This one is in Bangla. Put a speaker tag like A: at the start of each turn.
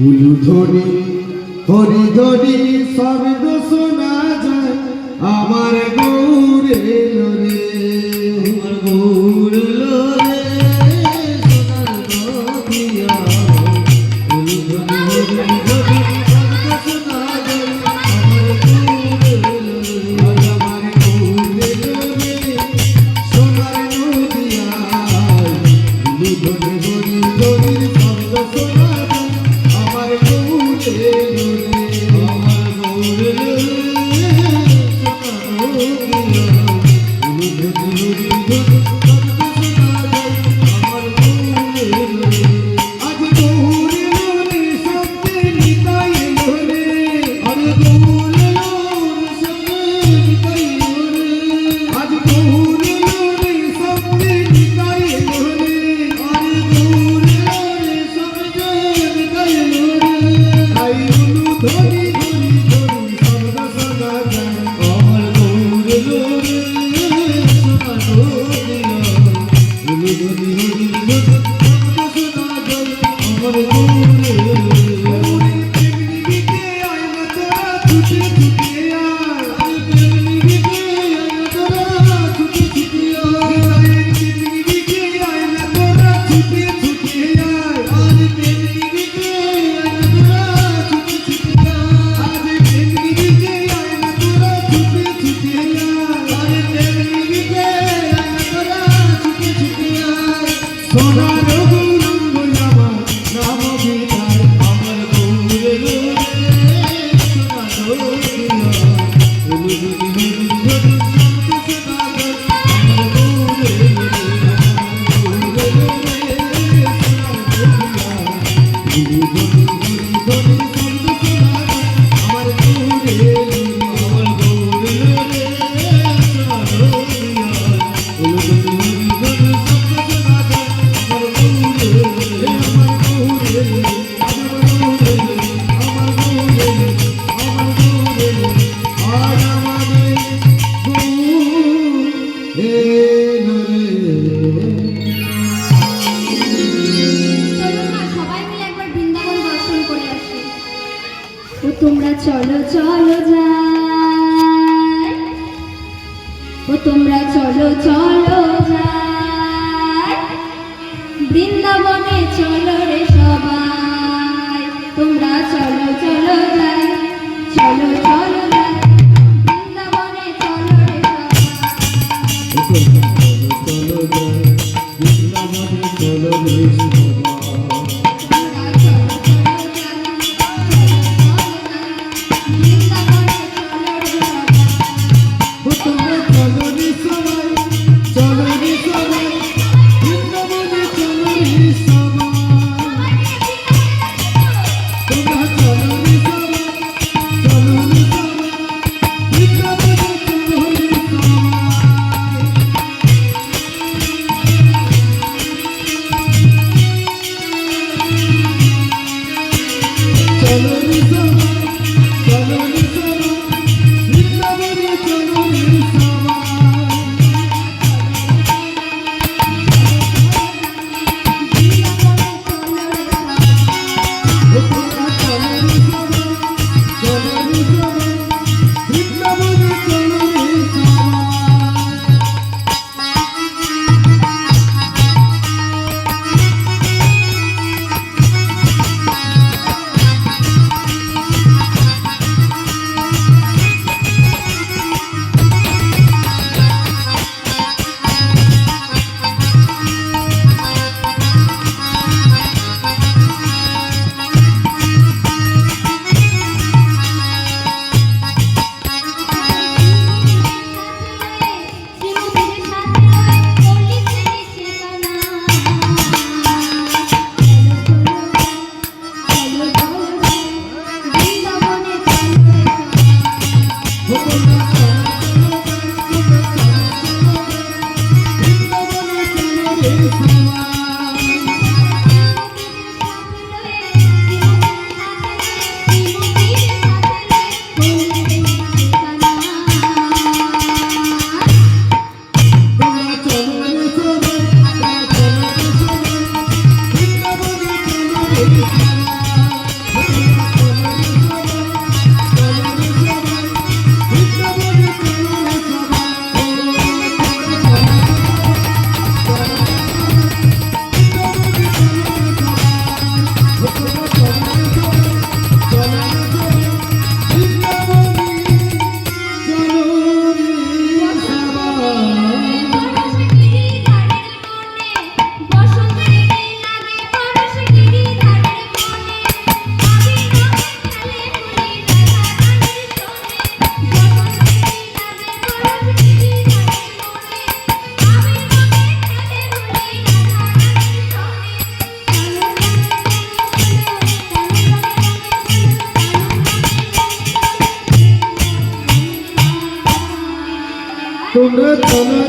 A: উলুধ্বনি হরিধ্বনি শব্দ শোনা যায় আমার গৌর এলো রে, আমার গৌর এলো রে সোনার নদিয়া। উলুধ্বনি হরিধ্বনি শব্দ শোনা যায় আমার গৌর এলো রে, আমার গৌর এলো রে সোনার নদিয়া। উলুধ্বনি হরিধ্বনি শব্দ শোনা যায় আমার গৌর এলো রে, আমার গৌর এলো রে
B: তোমরা চলো চলো যাই, ও তোমরা চলো চলো যাই, বৃন্দাবনে চলো রে সবাই। তোমরা চলো চলো যাই, চলো চলো যাই, বৃন্দাবনে চলো রে সবাই।
A: চলো যাই বৃন্দাবনে চলো রে তোমরা চলো